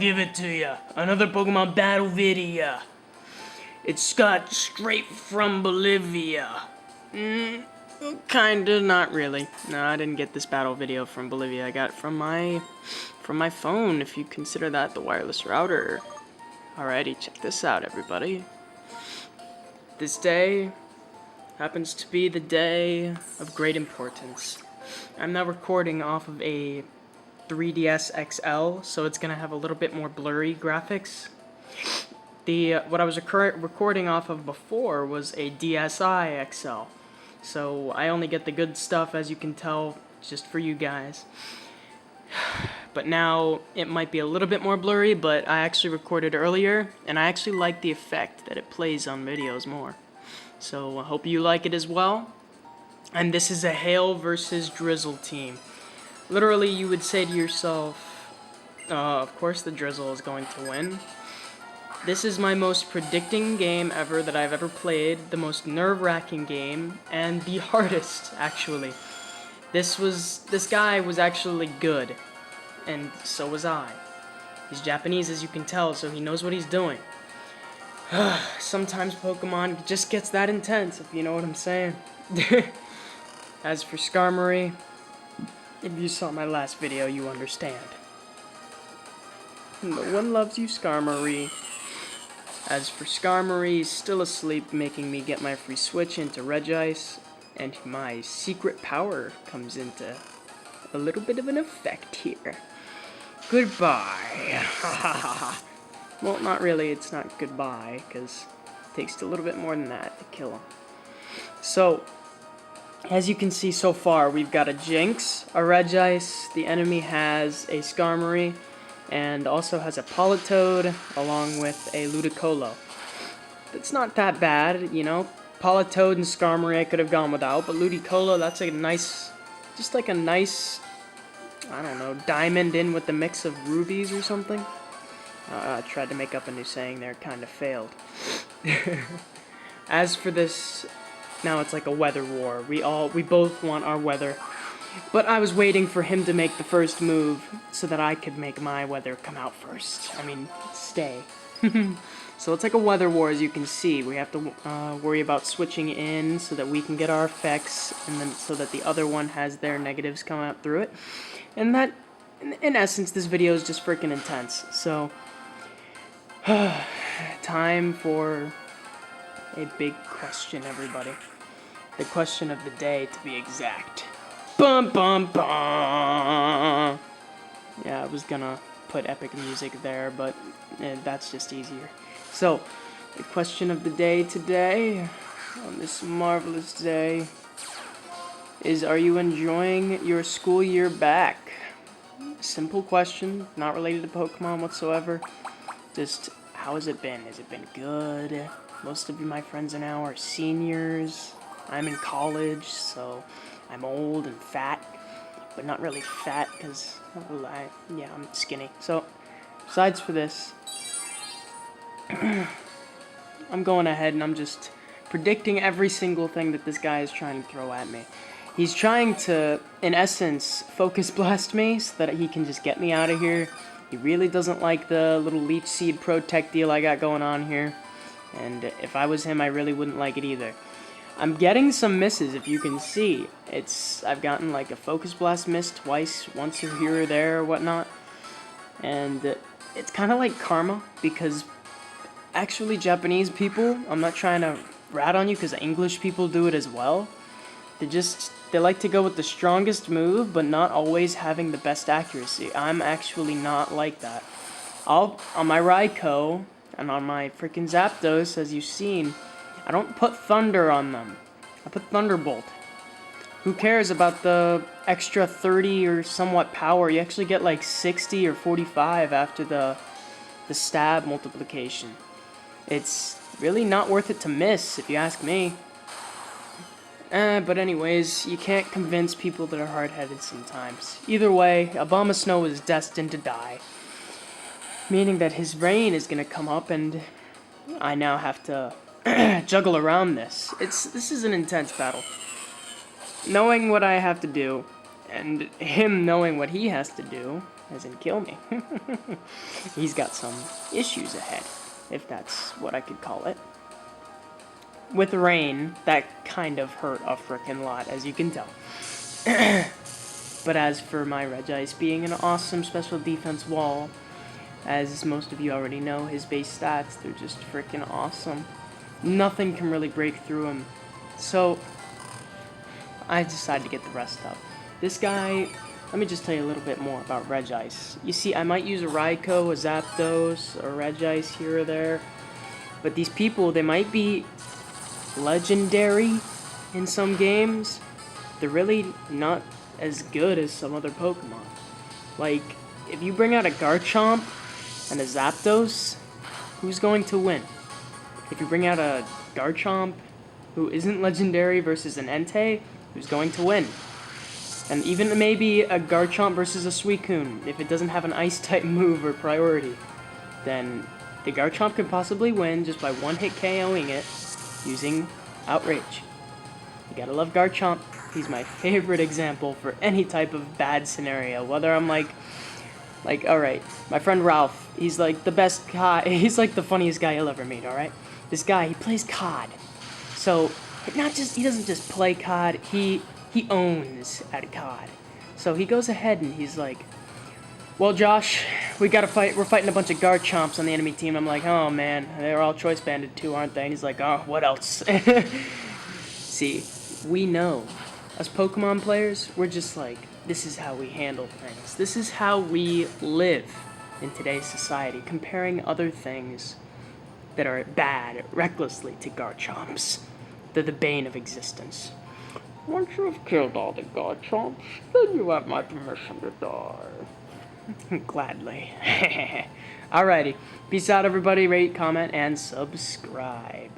give it to ya. Another Pokemon battle video. It's got straight from Bolivia. Kinda, not really. No, I didn't get this battle video from Bolivia. I got it from my phone, if you consider that the wireless router. Alrighty, check this out, everybody. This day happens to be the day of great importance. I'm now recording off of a 3DS XL, so it's gonna have a little bit more blurry graphics. What I was recording off of before was a DSi XL, so I only get the good stuff, as you can tell, just for you guys. But now it might be a little bit more blurry, but I actually recorded earlier, and I actually like the effect that it plays on videos more. So I hope you like it as well. And this is a Hail versus Drizzle team. Literally, you would say to yourself, of course the Drizzle is going to win. This is my most predicting game ever that I've ever played, the most nerve-wracking game, and the hardest, actually. This guy was actually good, and so was I. He's Japanese, as you can tell, so he knows what he's doing. Sometimes Pokemon just gets that intense, if you know what I'm saying. As for Skarmory, if you saw my last video, you understand. No one loves you, Skarmory. As for Skarmory, he's still asleep, making me get my free switch into Regice, and my secret power comes into a little bit of an effect here. Goodbye. Well, not really, it's not goodbye, because it takes a little bit more than that to kill him. So, as you can see so far, we've got a Jinx, a Regice, the enemy has a Skarmory, and also has a Politoed, along with a Ludicolo. It's not that bad, you know. Politoed and Skarmory I could have gone without, but Ludicolo, that's a nice, just like a nice, I don't know, diamond in with the mix of rubies or something. I tried to make up a new saying there, kind of failed. As for this, now it's like a weather war. We both want our weather. But I was waiting for him to make the first move so that I could make my weather come out first. I mean, stay. So it's like a weather war, as you can see. We have to worry about switching in so that we can get our effects, and then so that the other one has their negatives come out through it. And that, in essence, this video is just freaking intense. So, time for a big question, everybody. The question of the day, to be exact. Bum bum bum. Yeah, I was gonna put epic music there, but that's just easier. So, the question of the day today, on this marvelous day, is: are you enjoying your school year back? Simple question, not related to Pokemon whatsoever. Just, how has it been? Has it been good? Most of you, my friends, are now are seniors. I'm in college, so I'm old and fat, but not really fat because, I'm skinny. So, besides for this, I'm going ahead and I'm just predicting every single thing that this guy is trying to throw at me. He's trying to, in essence, focus blast me so that he can just get me out of here. He really doesn't like the little Leech Seed Protect deal I got going on here, and if I was him, I really wouldn't like it either. I'm getting some misses, if you can see. I've gotten like a Focus Blast miss twice, once here or there or whatnot. And it's kind of like karma, because actually Japanese people, I'm not trying to rat on you because English people do it as well. They like to go with the strongest move, but not always having the best accuracy. I'm actually not like that. On my Raikou and on my freaking Zapdos, as you've seen, I don't put Thunder on them. I put Thunderbolt. Who cares about the extra 30 or somewhat power? You actually get like 60 or 45 after the stab multiplication. It's really not worth it to miss, if you ask me. But anyways, you can't convince people that are hard-headed sometimes. Either way, Abomasnow is destined to die. Meaning that his reign is going to come up, and I now have to juggle around this. This is an intense battle. Knowing what I have to do, and him knowing what he has to do, as in kill me. He's got some issues ahead, if that's what I could call it. With rain, that kind of hurt a frickin' lot, as you can tell. But as for my Regice being an awesome special defense wall, as most of you already know, his base stats, they're just frickin' awesome. Nothing can really break through him. So, I decided to get the rest up. This guy, let me just tell you a little bit more about Regice. You see, I might use a Raikou, a Zapdos, or Regice here or there. But these people, they might be legendary in some games. They're really not as good as some other Pokemon. Like, if you bring out a Garchomp and a Zapdos, who's going to win? If you bring out a Garchomp who isn't legendary versus an Entei, who's going to win? And even maybe a Garchomp versus a Suicune, if it doesn't have an Ice-type move or priority, then the Garchomp could possibly win just by one-hit KOing it using Outrage. You gotta love Garchomp. He's my favorite example for any type of bad scenario. Whether I'm like, alright, my friend Ralph, he's like the best COD, he's like the funniest guy you'll ever meet, alright? This guy, he plays COD. So, he doesn't just play COD, he owns at COD. So he goes ahead and he's like, well, Josh, we gotta fight, we're fighting a bunch of Garchomps on the enemy team. I'm like, oh man, they're all Choice Banded too, aren't they? And he's like, oh, what else? See, we know. As Pokemon players, we're just like, this is how we handle things. This is how we live in today's society, comparing other things that are bad recklessly to Garchomps. They're the bane of existence. Once you've killed all the Garchomps, then you have my permission to die. Gladly. Alrighty. Peace out, everybody. Rate, comment, and subscribe.